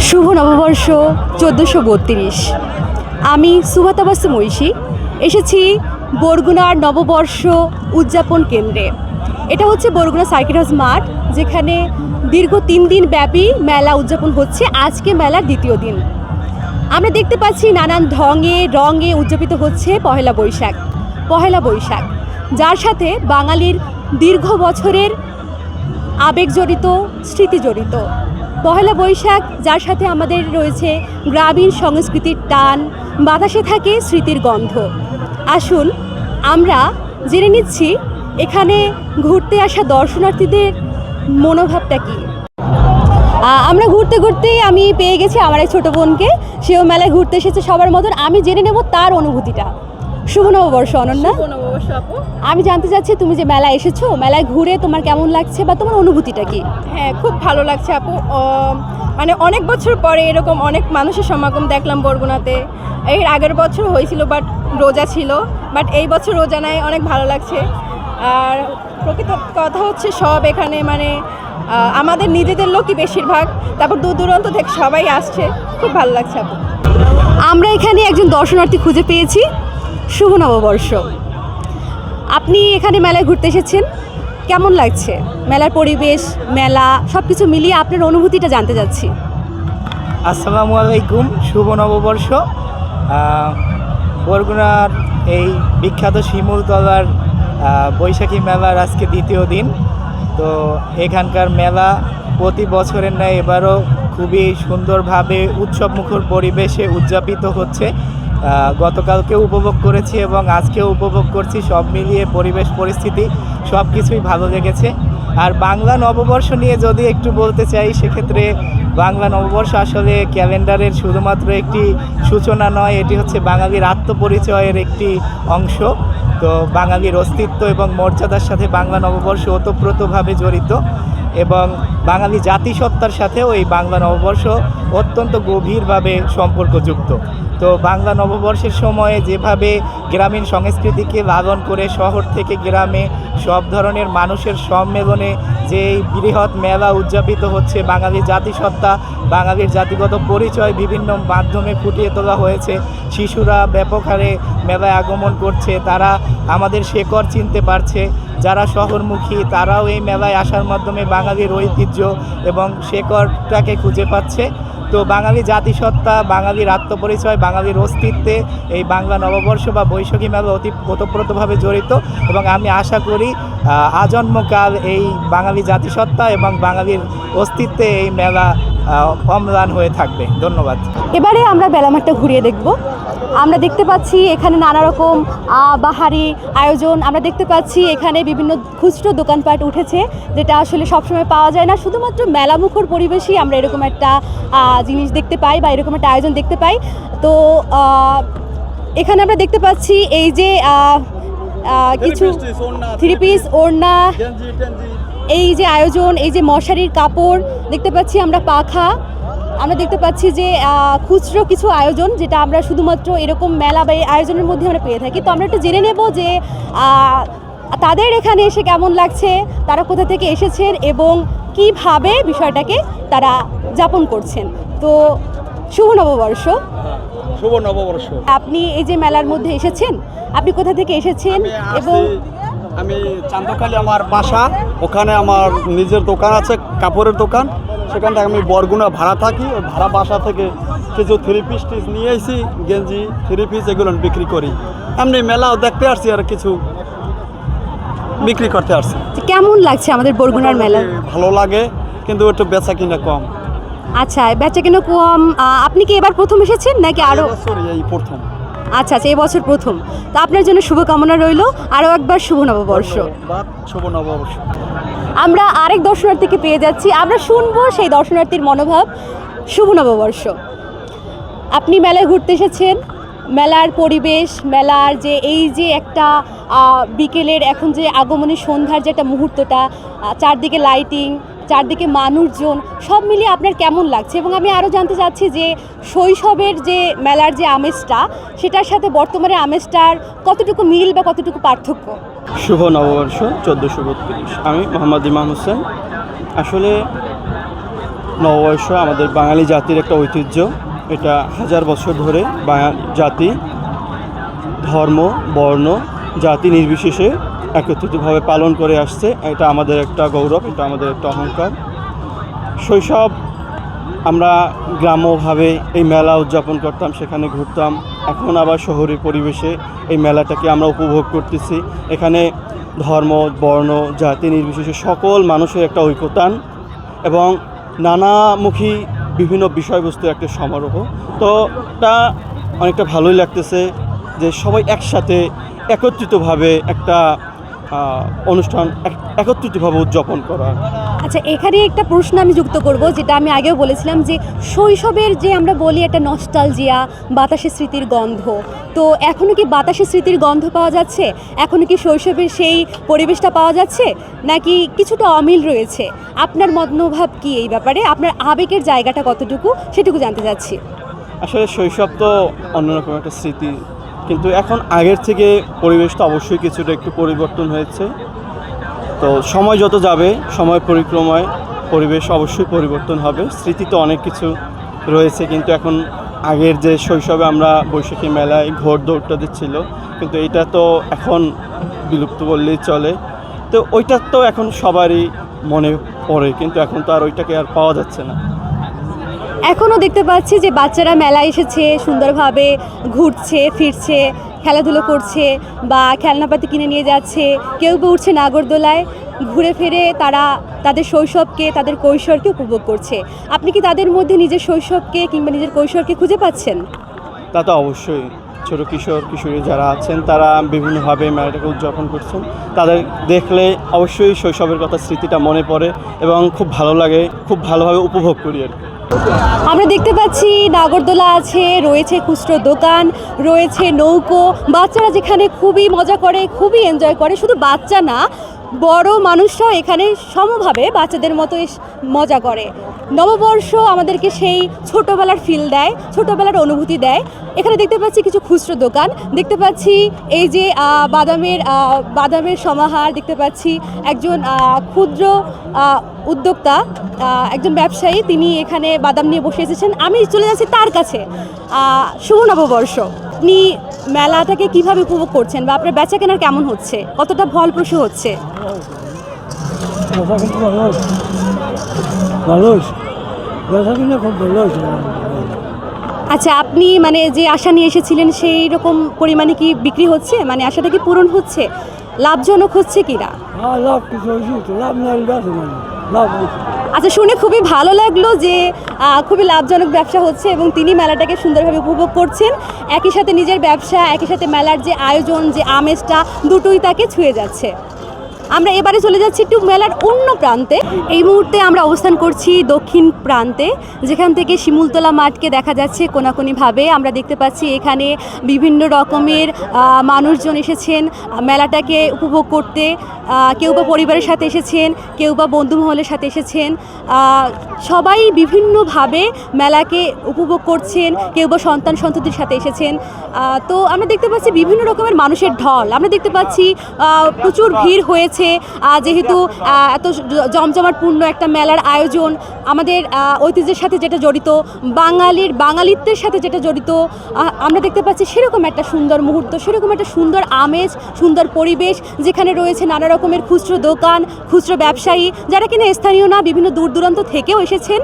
শুভ নববর্ষ 1432। আমি সুভাতাবাসু মৈশী এসেছি বরগুনার নববর্ষ উদযাপন কেন্দ্রে। এটা হচ্ছে বরগুনা সার্কিট হাউস মাঠ, যেখানে দীর্ঘ 3 দিন ব্যাপী মেলা উদযাপন হচ্ছে। আজকে মেলার দ্বিতীয় দিন। আমরা দেখতে পাচ্ছি নানান রঙে উদযাপিত হচ্ছে পহেলা বৈশাখ, যার সাথে বাঙালির দীর্ঘ বছরের আবেগ জড়িত, স্মৃতি জড়িত। পহেলা বৈশাখ, যার সাথে আমাদের রয়েছে গ্রামীণ সংস্কৃতির টান, বাতাসে থাকে স্মৃতির গন্ধ। আসুন আমরা জেনে নিচ্ছি এখানে ঘুরতে আসা দর্শনার্থীদের মনোভাবটা কী। আমরা ঘুরতে ঘুরতেই আমি পেয়ে গেছি আমার এক ছোটো বোনকে। সেও মেলায় ঘুরতে এসেছে সবার মতন। আমি জেনে নেব তার অনুভূতিটা। শুভ নববর্ষ অনন্যা। শুভ নববর্ষ আপু। আমি জানতে চাচ্ছি, তুমি যে মেলায় এসেছো, মেলায় ঘুরে তোমার কেমন লাগছে বা তোমার অনুভূতিটা কি? হ্যাঁ, খুব ভালো লাগছে আপু। মানে অনেক বছর পরে এরকম অনেক মানুষের সমাগম দেখলাম বরগুনাতে। এর আগের বছর হয়েছিল, বাট রোজা ছিল, বাট এই বছর রোজা নাই। অনেক ভালো লাগছে। আর প্রকৃত কথা হচ্ছে সব এখানে মানে আমাদের নিজেদের লোকই বেশিরভাগ, তারপর দূর দূরান্ত থেকে সবাই আসছে। খুব ভালো লাগছে আপু। আমরা এখানে একজন দর্শনার্থী খুঁজে পেয়েছি। শুভ নববর্ষ। আপনি এখানে মেলায় ঘুরতে এসেছেন, কেমন লাগছে? মেলার পরিবেশ, মেলা সব কিছু মিলিয়ে আপনার অনুভূতিটা জানতে চাচ্ছি। আসসালামু আলাইকুম। শুভ নববর্ষ। বরগুনার এই বিখ্যাত শিমুলতলার বৈশাখী মেলার আজকে দ্বিতীয় দিন। তো এখানকার মেলা প্রতি বছরের ন্যায় এবারও খুবই সুন্দরভাবে উৎসবমুখর পরিবেশে উদযাপিত হচ্ছে। গতকালকেও উপভোগ করেছি এবং আজকেও উপভোগ করছি। সব মিলিয়ে পরিবেশ পরিস্থিতি সব কিছুই ভালো লেগেছে। আর বাংলা নববর্ষ নিয়ে যদি একটু বলতে চাই, সেক্ষেত্রে বাংলা নববর্ষ আসলে ক্যালেন্ডারের শুধুমাত্র একটি সূচনা নয়, এটি হচ্ছে বাঙালির আত্মপরিচয়ের একটি অংশ। তো বাঙালির অস্তিত্ব এবং মর্যাদার সাথে বাংলা নববর্ষ ওতপ্রোতভাবে জড়িত এবং বাঙালি জাতিসত্তার সাথেও এই বাংলা নববর্ষ অত্যন্ত গভীরভাবে সম্পর্কযুক্ত। তো বাংলা নববর্ষের সময়ে যেভাবে গ্রামীণ সংস্কৃতিকে লালন করে শহর থেকে গ্রামে সব ধরনের মানুষের সম্মেলনে যে বৃহৎ মেলা উদযাপিত হচ্ছে, বাঙালির জাতিসত্তা, বাঙালির জাতিগত পরিচয় বিভিন্ন মাধ্যমে ফুটিয়ে তোলা হয়েছে। শিশুরা ব্যাপক হারে মেলায় আগমন করছে, তারা আমাদের শেকড় চিনতে পারছে। যারা শহরমুখী তারাও এই মেলায় আসার মাধ্যমে বাঙালির ঐতিহ্য এবং শেকড়টাকে খুঁজে পাচ্ছে। তো বাঙালি জাতিসত্তা, বাঙালির আত্মপরিচয়, বাঙালির অস্তিত্বে এই বাংলা নববর্ষ বা বৈশাখী মেলা ওতপ্রোতভাবে জড়িত এবং আমি আশা করি আজন্মকাল এই বাঙালি জাতিসত্তা এবং বাঙালির অস্তিত্বে এই মেলা অম্লান হয়ে থাকবে। ধন্যবাদ। এবারে আমরা মেলামাঠটা ঘুরিয়ে দেখব। আমরা দেখতে পাচ্ছি এখানে নানা রকম বাহারি আয়োজন। আমরা দেখতে পাচ্ছি এখানে বিভিন্ন খুচরো দোকানপাট উঠেছে, যেটা আসলে সবসময় পাওয়া যায় না। শুধুমাত্র মেলামুখর পরিবেশেই আমরা এরকম একটা জিনিস দেখতে পাই বা এরকম একটা আয়োজন দেখতে পাই। তো এখানে আমরা দেখতে পাচ্ছি এই যে কিছু থ্রি পিস, ওড়না, এই যে আয়োজন, এই যে মশারির কাপড় দেখতে পাচ্ছি আমরা, পাখা। আমরা দেখতে পাচ্ছি যে খুচরো কিছু আয়োজন, যেটা আমরা শুধুমাত্র এরকম মেলা বা আয়োজনের মধ্যে আমরা পেয়ে থাকি। তো আমরা একটু জেনে নেব যে তাদের এখানে এসে কেমন লাগছে, তারা কোথা থেকে এসেছেন এবং কিভাবে বিষয়টাকে তারা যাপন করছেন। তো শুভ নববর্ষ। শুভ নববর্ষ। আপনি এই যে মেলার মধ্যে এসেছেন, আপনি কোথা থেকে এসেছেন? এবং আমি চান্দখালি আমার বাসা, ওখানে আমার নিজের দোকান আছে, কাপড়ের দোকান। সেখান থেকে আমি বরগুনা ভাড়া থাকি। ওই ভাড়া বাসা থেকে কিছু থ্রি পিস নিয়ে এসেছি, গেঞ্জি, থ্রি পিস এগুলো বিক্রি করি। এমনি মেলাও দেখতে আসছি আর কিছু বিক্রি করতে আসছি। কেমন লাগছে আমাদের বরগুনার মেলা? ভালো লাগে, কিন্তু একটু বেচা কিনা কম। আচ্ছা, বেচা কিনা কম। আপনি কি এবার প্রথম এসেছেন নাকি আরও? এই প্রথম। আচ্ছা, এবছর প্রথম। তো আপনার জন্য শুভকামনা রইল। আরও একবার শুভ নববর্ষ। শুভ নববর্ষ। আমরা আরেক দর্শনার্থীকে পেয়ে যাচ্ছি, আমরা শুনবো সেই দর্শনার্থীর মনোভাব। শুভ নববর্ষ। আপনি মেলায় ঘুরতে এসেছেন, মেলার পরিবেশ, মেলার যে এই যে একটা বিকেলের এখন যে আগমনী সন্ধ্যার যে একটা মুহূর্তটা, চারদিকে লাইটিং, চারদিকে মানুষজন, সব মিলিয়ে আপনার কেমন লাগছে? এবং আমি আরও জানতে চাচ্ছি যে শৈশবের যে মেলার যে আমেজটা, সেটার সাথে বর্তমানে আমেজটার কতটুকু মিল বা কতটুকু পার্থক্য? শুভ নববর্ষ 1432। আমি মোহাম্মদ ইমাম হোসেন। আসলে নববর্ষ আমাদের বাঙালি জাতির একটা ঐতিহ্য। এটা হাজার বছর ধরে বাঙালি জাতি ধর্ম, বর্ণ, জাতি নির্বিশেষে একত্রিতভাবে পালন করে আসছে। এটা আমাদের একটা গৌরব, এটা আমাদের একটা অহংকার। শৈশব আমরা গ্রাম্যভাবে এই মেলা উদযাপন করতাম, সেখানে ঘুরতাম। এখন আবার শহরের পরিবেশে এই মেলাটাকে আমরা উপভোগ করতেছি। এখানে ধর্ম, বর্ণ, জাতি নির্বিশেষে সকল মানুষের একটা ঐকতান এবং নানামুখী বিভিন্ন বিষয়বস্তুর একটা সমারোহ। তো এটা অনেকটা ভালোই লাগতেছে যে সবাই একসাথে একত্রিতভাবে একটা অনুষ্ঠান একত্রিতভাবে উদযাপন করা। আচ্ছা, এখানে একটা প্রশ্ন আমি যুক্ত করব, যেটা আমি আগেও বলেছিলাম যে শৈশবের যে আমরা বলি একটা নস্টালজিয়া, বাতাসে স্মৃতির গন্ধ, তো এখনও কি বাতাসে স্মৃতির গন্ধ পাওয়া যাচ্ছে? এখনও কি শৈশবের সেই পরিবেশটা পাওয়া যাচ্ছে, নাকি কিছুটা অমিল রয়েছে? আপনার মনোভাব কি এই ব্যাপারে? আপনার আবেগের জায়গাটা কতটুকু, সেটুকু জানতে চাচ্ছি। আসলে শৈশব তো অন্যরকম একটা স্মৃতি, কিন্তু এখন আগের থেকে পরিবেশটা অবশ্যই কিছুটা একটু পরিবর্তন হয়েছে। তো সময় যত যাবে, সময় পরিক্রমায় পরিবেশ অবশ্যই পরিবর্তন হবে। স্মৃতি তো অনেক কিছু রয়েছে, কিন্তু এখন আগের যে শৈশবে আমরা বৈশাখী মেলায় ঘোড় দৌড়টা দিচ্ছিল, কিন্তু এটা তো এখন বিলুপ্ত বললেই চলে। তো ওইটা তো এখন সবারই মনে পড়ে, কিন্তু এখন তো আর ওইটাকে আর পাওয়া যাচ্ছে না। এখনও দেখতে পাচ্ছি যে বাচ্চারা মেলায় এসেছে, সুন্দরভাবে ঘুরছে ফিরছে, খেলাধুলো করছে বা খেলনাপাতি কিনে নিয়ে যাচ্ছে, কেউ বা উঠছে নাগরদোলায়, ঘুরে ফিরে তারা তাদের শৈশবকে, তাদের কৈশোরকে উপভোগ করছে। আপনি কি তাদের মধ্যে নিজের শৈশবকে কিংবা নিজের কৈশোরকে খুঁজে পাচ্ছেন? তা তো অবশ্যই। ছোটো কিশোর কিশোরী যারা আছেন তারা বিভিন্নভাবে মেলাটাকে উদযাপন করছেন। তাদের দেখলে অবশ্যই শৈশবের কথা, স্মৃতিটা মনে পড়ে এবং খুব ভালো লাগে, খুব ভালোভাবে উপভোগ করি আর কি। আমরা দেখতে পাচ্ছি নাগরদোলা আছে, রয়েছে খুচরো দোকান, রয়েছে নৌকো। বাচ্চারা যেখানে খুবই মজা করে, খুবই এনজয় করে। শুধু বাচ্চা না, বড় মানুষরাও এখানে সমভাবে বাচ্চাদের মতো মজা করে। নববর্ষ আমাদেরকে সেই ছোটোবেলার ফিল দেয়, ছোটোবেলার অনুভূতি দেয়। এখানে দেখতে পাচ্ছি কিছু খুচরো দোকান, দেখতে পাচ্ছি এই যে বাদামের সমাহার, দেখতে পাচ্ছি একজন ক্ষুদ্র উদ্যোক্তা, একজন ব্যবসায়ী, তিনি এখানে বাদাম নিয়ে বসে এসেছেন। আমি চলে যাচ্ছি তার কাছে। শুভ নববর্ষ, আপনি মেলাটাকে কিভাবে উপভোগ করছেন বা আপনার বেচা কেনার কেমন হচ্ছে, কতটা ফলপ্রসূ হচ্ছে? আচ্ছা, আপনি মানে যে আশা নিয়ে এসেছিলেন সেই রকম পরিমাণে কি বিক্রি হচ্ছে, মানে আশাটা কি পূরণ হচ্ছে, লাভজনক হচ্ছে কি না? আচ্ছা, শুনে খুবই ভালো লাগলো যে খুবই লাভজনক ব্যবসা হচ্ছে এবং তিনি মেলাটাকে সুন্দরভাবে উপভোগ করছেন। একই সাথে নিজের ব্যবসা, একই সাথে মেলার যে আয়োজন, যে আমেজটা, দুটোই তাকে ছুঁয়ে যাচ্ছে। আমরা এবারে চলে যাচ্ছি একটু মেলার অন্য প্রান্তে। এই মুহূর্তে আমরা অবস্থান করছি দক্ষিণ প্রান্তে, যেখান থেকে শিমুলতলা মাঠকে দেখা যাচ্ছে কোনাকুনিভাবে। আমরা দেখতে পাচ্ছি এখানে বিভিন্ন রকমের মানুষজন এসেছেন মেলাটাকে উপভোগ করতে। কেউ বা পরিবারের সাথে এসেছেন, কেউ বা বন্ধুমহলের সাথে এসেছেন। সবাই বিভিন্নভাবে মেলাকে উপভোগ করছেন, কেউ বা সন্তান সন্ততির সাথে এসেছেন। তো আমরা দেখতে পাচ্ছি বিভিন্ন রকমের মানুষের ঢল। আমরা দেখতে পাচ্ছি প্রচুর ভিড় হয়েছে, যেহেতু এত জমজমাটপূর্ণ একটা মেলার আয়োজন, আমাদের ঐতিহ্যের সাথে যেটা জড়িত, বাঙালিত্বের সাথে যেটা জড়িত, আমরা দেখতে পাচ্ছি সেরকম একটা সুন্দর মুহূর্ত, সেরকম একটা সুন্দর আমেজ, সুন্দর পরিবেশ, যেখানে রয়েছে নানা রকমের খুচরো দোকান, খুচরো ব্যবসায়ী, যারা কিনা স্থানীয় না, বিভিন্ন দূর দূরান্ত থেকেও এসেছেন।